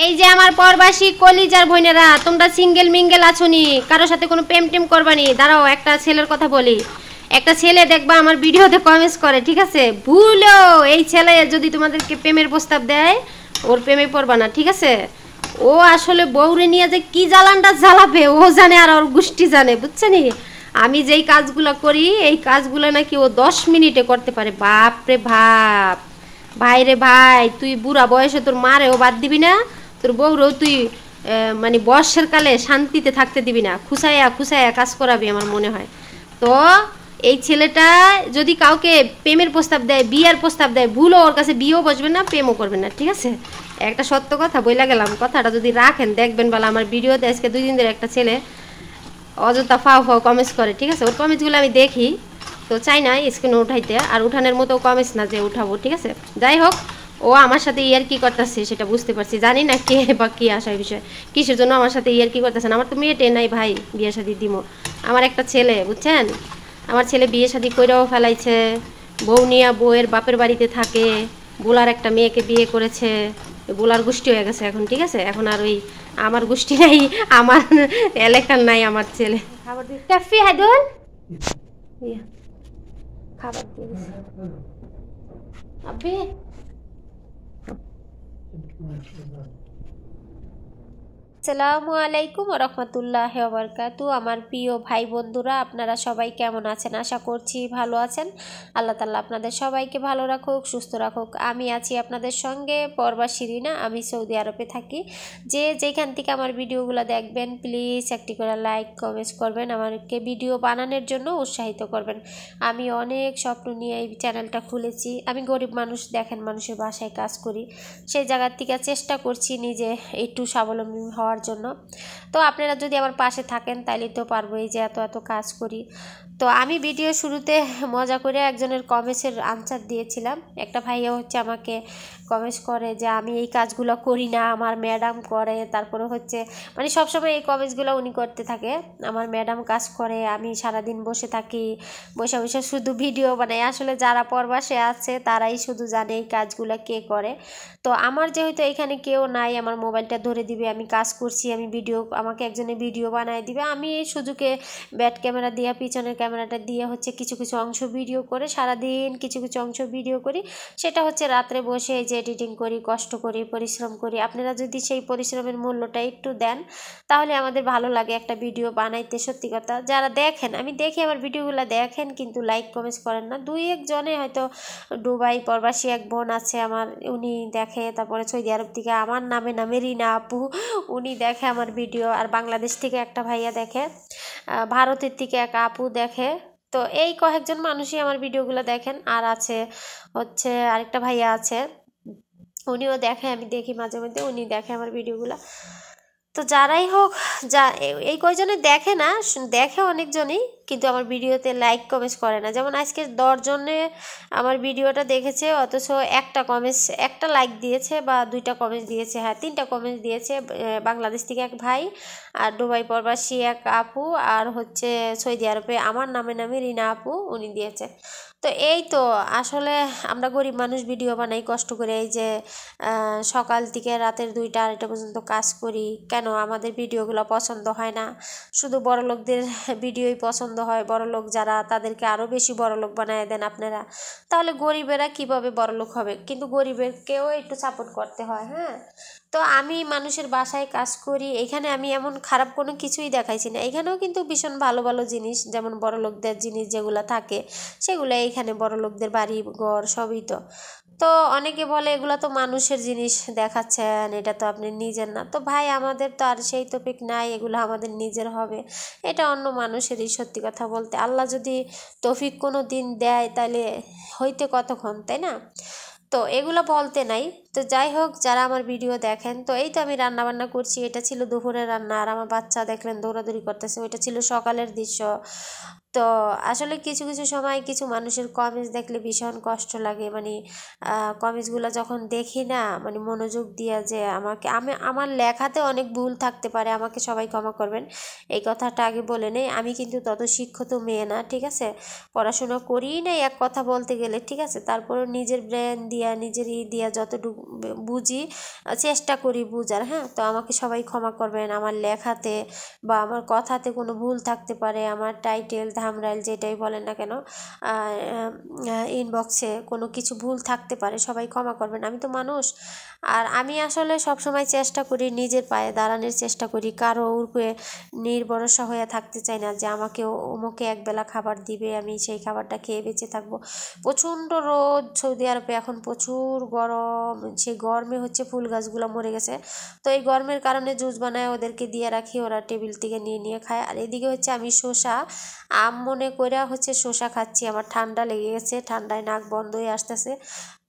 এই যে আমার পরবাসী কলিজার বোনেরা, তোমরা সিঙ্গেল মিঙ্গেল আছোনি, কারোর সাথে কোনো প্রেম টেম করবানি। দাঁড়াও, একটা ছেলের কথা বলি। একটা ছেলে দেখবা আমার ভিডিওতে কমেন্টস করে, ঠিক আছে? ভুলো এই ছেলে যদি তোমাদেরকে প্রেমের প্রস্তাব দেয়, ওর প্রেমে পড়বা না, ঠিক আছে? ও আসলে বউরে নিয়ে যে কি জ্বালানটা জ্বালাবে ও জানে, আর ওর গোষ্ঠী জানে, বুঝছেনি? আমি যেই কাজগুলো করি এই কাজগুলো নাকি ও 10 মিনিটে করতে পারে। বাপ রে বাপ, ভাই রে ভাই, তুই বুড়া বয়সে তোর মারেও বাদ দিবি না, তোর বউরেও তুই মানে বয়সের কালে শান্তিতে থাকতে দিবি না, খুসাইয়া খুসাইয়া কাজ করাবি আমার মনে হয়। তো এই ছেলেটা যদি কাউকে প্রেমের প্রস্তাব দেয়, বিয়ের প্রস্তাব দেয়, ভুলও ওর কাছে বিয়েও বসবেন না, প্রেমও করবেন না, ঠিক আছে? একটা সত্য কথা বইলা গেলাম, কথাটা যদি রাখেন দেখবেন বলা আমার ভিডিওতে আজকে 2 দিন ধরে একটা ছেলে অযথা ফাও ফাও কমেন্টস করে, ঠিক আছে? ওর কমেন্টসগুলো আমি দেখি, তো চাই না স্ক্রিনে উঠাইতে, আর উঠানোর মতো কমেন্টস না যে উঠাবো, ঠিক আছে? যাই হোক, ও আমার সাথে ইয়ার কি করতেছে সেটা বুঝতে পারছি, জানি না কে বা কী আসার বিষয়, কিসের জন্য আমার সাথে ইয়ার কি করতেছেন। আমার তো মেয়েটে নাই ভাই, বিয়ে শাদি দিমো। আমার একটা ছেলে, বুঝছেন? আমার ছেলে বিয়ে শাদি কইরাও ফেলাইছে, বউ নিয়া বউয়ের বাপের বাড়িতে থাকে, বোলার একটা মেয়েকে বিয়ে করেছে, বোলার গোষ্ঠী হয়ে গেছে এখন, ঠিক আছে? এখন আর ওই আমার গোষ্ঠী নাই, আমার এলাকার নাই আমার ছেলে। খাবার দিয়ে ক্যাফি হাইদুল খাবার দিয়ে দিছে আব্বে। আসসালামু আলাইকুম ওয়া রাহমাতুল্লাহি ওয়া বারাকাতুহু। আমার প্রিয় ভাই বন্ধুরা, আপনারা সবাই কেমন আছেন? আশা করছি ভালো আছেন। আল্লাহ তাআলা আপনাদের সবাইকে ভালো রাখুক, সুস্থ রাখুক। আমি আছি আপনাদের সঙ্গে, পরবা শিরিনা। আমি সৌদি আরবে থাকি। যে যেখান থেকে আমার ভিডিওগুলো দেখবেন, প্লিজ একটি করে লাইক কমেন্টস করবেন, আমাকে ভিডিও বানানোর জন্য উৎসাহিত করবেন। আমি অনেক স্বপ্ন নিয়ে এই চ্যানেলটা খুলেছি। আমি গরিব মানুষ, দেখেন, মানুষের বাসায় কাজ করি, সেই জায়গার থেকে চেষ্টা করছি নিজে একটু স্বাবলম্বী হওয়ার জন্য। তো আপনারা যদি আমার পাশে থাকেন তাইলে তো পারবো, এই যে এত এত কাজ করি। তো আমি ভিডিও শুরুতে মজা করে একজনের কমেন্টসের আনসার দিয়েছিলাম। একটা ভাইয়া হচ্ছে আমাকে কমেন্টস করে যে আমি এই কাজগুলো করি না, আমার ম্যাডাম করে। তারপরে হচ্ছে মানে সবসময় এই কমেন্টসগুলো উনি করতে থাকে, আমার ম্যাডাম কাজ করে, আমি সারাদিন বসে থাকি, বসে বসে শুধু ভিডিও বানাই। আসলে যারা পরবাসে আছে তারাই শুধু জানে এই কাজগুলো কে করে। তো আমার যেহেতু এখানে কেউ নাই, আমার মোবাইলটা ধরে দিবে, আমি কাজ করছি, আমি ভিডিও, আমাকে একজনে ভিডিও বানায় দিবে, আমি এই সুযোগে ব্যাক ক্যামেরা দিয়ে, পিছনের ক্যামেরাটা দিয়ে হচ্ছে কিছু কিছু অংশ ভিডিও করে, সারাদিন কিছু কিছু অংশ ভিডিও করি। সেটা হচ্ছে রাত্রে বসে এই যে এডিটিং করি, কষ্ট করি, পরিশ্রম করি। আপনারা যদি সেই পরিশ্রমের মূল্যটা একটু দেন তাহলে আমাদের ভালো লাগে একটা ভিডিও বানাইতে। সত্যি কথা, যারা দেখেন, আমি দেখি আমার ভিডিওগুলো দেখেন, কিন্তু লাইক কমেন্টস করেন না। 2-1 জনে হয়তো, দুবাই প্রবাসী এক বোন আছে আমার, উনি দেখে। তারপরে সৌদি আরব থেকে আমার নামে নামে রিনা আপু, উনি দেখে আমার ভিডিও। আর বাংলাদেশ থেকে একটা ভাইয়া দেখে, ভারতের থেকে এক আপু দেখে। তো এই কয়েকজন মানুষই আমার ভিডিওগুলো দেখেন। আর আছে হচ্ছে আরেকটা ভাইয়া আছে, উনিও দেখে, আমি দেখি মাঝে মধ্যে, উনি দেখে আমার ভিডিওগুলো। তো যারাই হোক, যা এই কয়জনে দেখে না, দেখে অনেকজনই, কিন্তু আমার ভিডিওতে লাইক কমেন্টস করে না। যেমন আজকে 10 জনে আমার ভিডিওটা দেখেছে, অথচ একটা কমেন্টস, একটা লাইক দিয়েছে, বা 2টা কমেন্টস দিয়েছে, হ্যাঁ 3টা কমেন্টস দিয়েছে। বাংলাদেশ থেকে এক ভাই, আর দুবাই প্রবাসী এক আপু, আর হচ্ছে সৌদি আরবে আমার নামে নামে রিনা আপু, উনি দিয়েছে। তো এই তো, আসলে আমরা গরিব মানুষ ভিডিও বানাই কষ্ট করে, এই যে সকাল থেকে রাতের 2টা 2:30 পর্যন্ত কাজ করি। কেন আমাদের ভিডিওগুলো পছন্দ হয় না? শুধু বড়লোকদের ভিডিওই পছন্দ হয়, বড়লোক যারা তাদেরকে আরও বেশি বড়লোক বানায় দেন আপনারা, তাহলে গরিবেরা কিভাবে বড়লোক হবে? কিন্তু গরিবেরকেও একটু সাপোর্ট করতে হয়, হ্যাঁ। তো আমি মানুষের বাসায় কাজ করি, এখানে আমি এমন খারাপ কোনো কিছুই দেখাইছি না। এখানেও কিন্তু ভীষণ ভালো ভালো জিনিস, যেমন বড়লোকদের জিনিস যেগুলো থাকে সেগুলো এইখানে, বড়লোকদের বাড়ি ঘর সবই। তো তো অনেকে বলে এগুলো তো মানুষের জিনিস দেখাচ্ছেন, এটা তো আপনি নিজের না। তো ভাই, আমাদের তো আর সেই তৌফিক নাই এগুলো আমাদের নিজের হবে, এটা অন্য মানুষেরই। সত্যি কথা বলতে, আল্লাহ যদি তৌফিক কোনো দিন দেয় তাহলে হইতে কতক্ষণ, তাই না? তো এগুলো বলতে নাই। তো যাই হোক, যারা আমার ভিডিও দেখেন, তো এই তো আমি রান্না বান্না করছি, এটা ছিল দুপুরের রান্না। আর আমার বাচ্চা দেখলেন দৌড়াদৌড়ি করতেছে, ওইটা ছিল সকালের দৃশ্য। তো আসলে কিছু কিছু সময় কিছু মানুষের কমেন্টস দেখলে ভীষণ কষ্ট লাগে, মানে কমেন্টসগুলো যখন দেখি না, মানে মনোযোগ দিয়ে যে আমার লেখাতে অনেক ভুল থাকতে পারে, আমাকে সবাই ক্ষমা করবেন। এই কথাটা আগে বলে নেই, আমি কিন্তু তত শিক্ষিত মেয়ে না, ঠিক আছে, পড়াশোনা করিই নাই এক কথা বলতে গেলে, ঠিক আছে, তারপরও নিজের ব্রেন দিয়া নিজের দিয়া যতটুকু বুঝি চেষ্টা করি বুঝার। হ্যাঁ, তো আমাকে সবাই ক্ষমা করবেন, আমার লেখাতে বা আমার কথাতে কোনো ভুল থাকতে পারে, আমার টাইটেল থাম্বনেইল যেটাই বলেন না কেন, ইনবক্সে কোনো কিছু ভুল থাকতে পারে, সবাই ক্ষমা করবেন, আমি তো মানুষ। আর আমি আসলে সবসময় চেষ্টা করি নিজের পায়ে দাঁড়ানোর চেষ্টা করি, কারো উপরে নির্ভরসা হয়ে থাকতে চাই না যে আমাকে অমুকে একবেলা খাবার দিবে আমি সেই খাবারটা খেয়ে বেঁচে থাকবো। প্রচণ্ড রোদ সৌদি আরবে, এখন প্রচুর গরম, সেই গরমে হচ্ছে ফুল গাছগুলো মরে গেছে, তো এই গরমের কারণে জুস বানায় ওদেরকে দিয়ে রাখি, ওরা টেবিল থেকে নিয়ে নিয়ে খায়। আর এদিকে হচ্ছে আমি শসা আম মনে করে হচ্ছে শসা খাচ্ছি, আমার ঠান্ডা লেগে গেছে, ঠান্ডায় নাক বন্ধ হয়ে আসতেছে,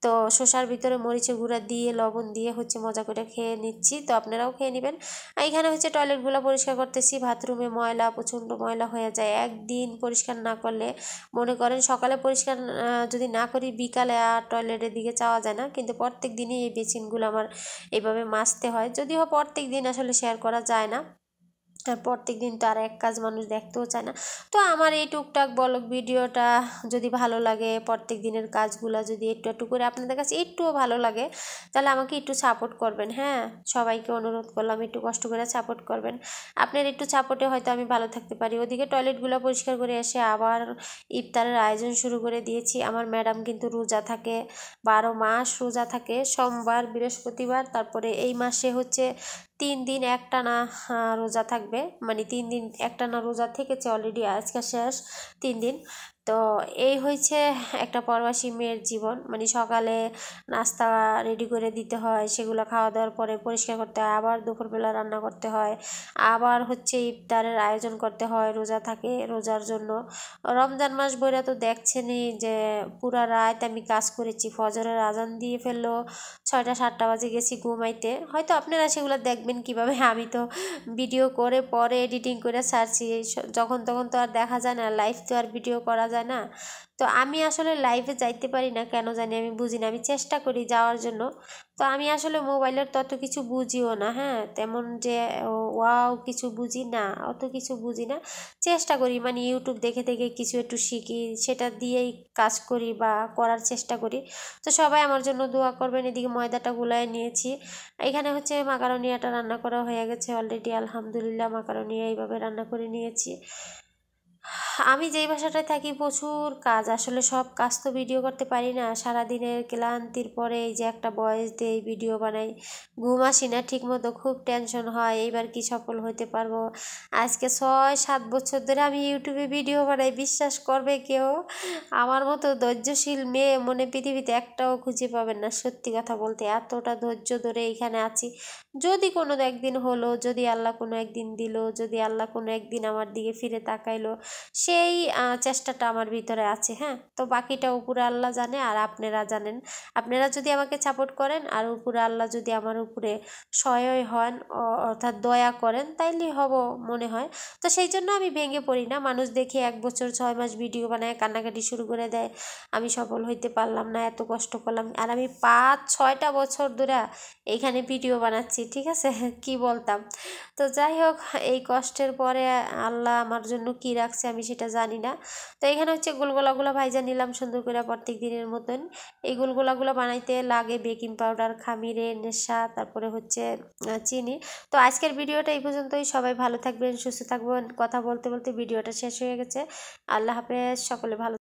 তো শসার ভিতরে মরিচের গুঁড়া দিয়ে লবণ দিয়ে হচ্ছে মজা করে খেয়ে নিচ্ছি, তো আপনারাও খেয়ে নেবেন। এখানে হচ্ছে টয়লেটগুলো পরিষ্কার করতেছি, বাথরুমে ময়লা, প্রচণ্ড ময়লা হয়ে যায়, একদিন পরিষ্কার না করলে, মনে করেন সকালে পরিষ্কার যদি না করি বিকালে আর টয়লেটের দিকে চাওয়া যায় না, কিন্তু প্রত্যেক দিনই এই বেসিনগুলো আমার এইভাবে মাজতে হয়, যদিও প্রত্যেক দিন আসলে শেয়ার করা যায় না, আর প্রত্যেক দিন তো আর এক কাজ মানুষ দেখতেও চায় না। তো আমার এই টুকটাক ব্লগ ভিডিওটা যদি ভালো লাগে, প্রত্যেক দিনের কাজগুলো যদি একটু একটু করে আপনাদের কাছে একটুও ভালো লাগে, তাহলে আমাকে একটু সাপোর্ট করবেন। হ্যাঁ, সবাইকে অনুরোধ করলাম একটু কষ্ট করে সাপোর্ট করবেন, আপনার একটু সাপোর্টে হয়তো আমি ভালো থাকতে পারি। ওদিকে টয়লেটগুলো পরিষ্কার করে এসে আবার ইফতারের আয়োজন শুরু করে দিয়েছি। আমার ম্যাডাম কিন্তু রোজা থাকে, 12 মাস রোজা থাকে, সোমবার বৃহস্পতিবার, তারপরে এই মাসে হচ্ছে 3 দিন একটানা রোজা থাকবে, মানে 3 দিন একটানা রোজা থেকেছে অলরেডি, আজকে শেষ 3 দিন। তো এই হয়েছে একটা প্রবাসী মেয়ের জীবন, মানে সকালে নাস্তা রেডি করে দিতে হয়, সেগুলো খাওয়া দাওয়ার পরে পরিষ্কার করতে হয়, আবার দুপুরবেলা রান্না করতে হয়, আবার হচ্ছে ইফতারের আয়োজন করতে হয়, রোজা থাকে, রোজার জন্য রমজান মাস বইরা তো দেখছেনই যে পুরা রাত আমি কাজ করেছি, ফজরের আজান দিয়ে ফেললো, 6টা 7টা বাজে গেছি ঘুমাইতে, হয়তো আপনারা সেগুলো দেখবেন কিভাবে, আমি তো ভিডিও করে পরে এডিটিং করে ছাড়ছি, যখন তখন তো আর দেখা যায় না, লাইভ তো আর ভিডিও করা যায় না। তো আমি আসলে লাইভে যাইতে পারি না কেন জানি, আমি বুঝি না, আমি চেষ্টা করি যাওয়ার জন্য, তো আমি আসলে মোবাইলের তত কিছু বুঝিও না, হ্যাঁ, তেমন যে ওয়াও কিছু বুঝি না, অত কিছু বুঝি না, চেষ্টা করি মানে ইউটিউব দেখে দেখে কিছু একটু শিখি, সেটা দিয়েই কাজ করি বা করার চেষ্টা করি। তো সবাই আমার জন্য দোয়া করবেন। এদিকে ময়দাটা গুলায় নিয়েছি, এখানে হচ্ছে মাকারোনিয়াটা রান্না করা হয়ে গেছে অলরেডি, আলহামদুলিল্লাহ মাকারোনিয়া এইভাবে রান্না করে নিয়েছি। আমি যেই বাসাটায় থাকি প্রচুর কাজ, আসলে সব কাজ তো ভিডিও করতে পারি না, সারাদিনের ক্লান্তির পরে এই যে একটা ভয়েস দেই, ভিডিও বানাই, ঘুম আসি না ঠিক মতো, খুব টেনশন হয় এইবার কি সফল হতে পারবো। আজকে 6-7 বছর ধরে আমি ইউটিউবে ভিডিও বানাই, বিশ্বাস করবে কেউ? আমার মতো ধৈর্যশীল মেয়ে মনে পৃথিবীতে একটাও খুঁজে পাবেন না, সত্যি কথা বলতে, এতটা ধৈর্য ধরে এইখানে আছি। যদি কোনো একদিন হলো, যদি আল্লাহ কোনো একদিন দিল, যদি আল্লাহ কোনো একদিন আমার দিকে ফিরে তাকাইলো, সেই চেষ্টাটা আমার ভিতরে আছে। হ্যাঁ, তো বাকিটা উপরে আল্লাহ জানে আর আপনারা জানেন, আপনারা যদি আমাকে সাপোর্ট করেন আর উপরে আল্লাহ যদি আমার উপরে সহায় হন, অর্থাৎ দয়া করেন, তাইলেই হব মনে হয়। তো সেই জন্য আমি ভেঙে পড়ি না, মানুষ দেখে 1 বছর 6 মাস ভিডিও বানায় কান্নাকাটি শুরু করে দেয়, আমি সফল হইতে পারলাম না, এত কষ্ট করলাম, আর আমি 5-6টা বছর ধরে এইখানে ভিডিও বানাচ্ছি, ঠিক আছে, কি বলতাম। তো যাই হোক, এই কষ্টের পরে আল্লাহ আমার জন্য কি রাখছে আমি সেটা জানি না। তো এখানে হচ্ছে গোলগোলাগুলো ভাইজা নিলাম সুন্দর করে প্রত্যেক দিনের মতন। এই গোলগোলাগুলো বানাইতে লাগে বেকিং পাউডার, খামিরে নেশা, তারপরে হচ্ছে চিনি। তো আজকের ভিডিওটা এই পর্যন্তই, সবাই ভালো থাকবেন, সুস্থ থাকবেন, কথা বলতে বলতে ভিডিওটা শেষ হয়ে গেছে। আল্লাহ হাফেজ, সকলে ভালো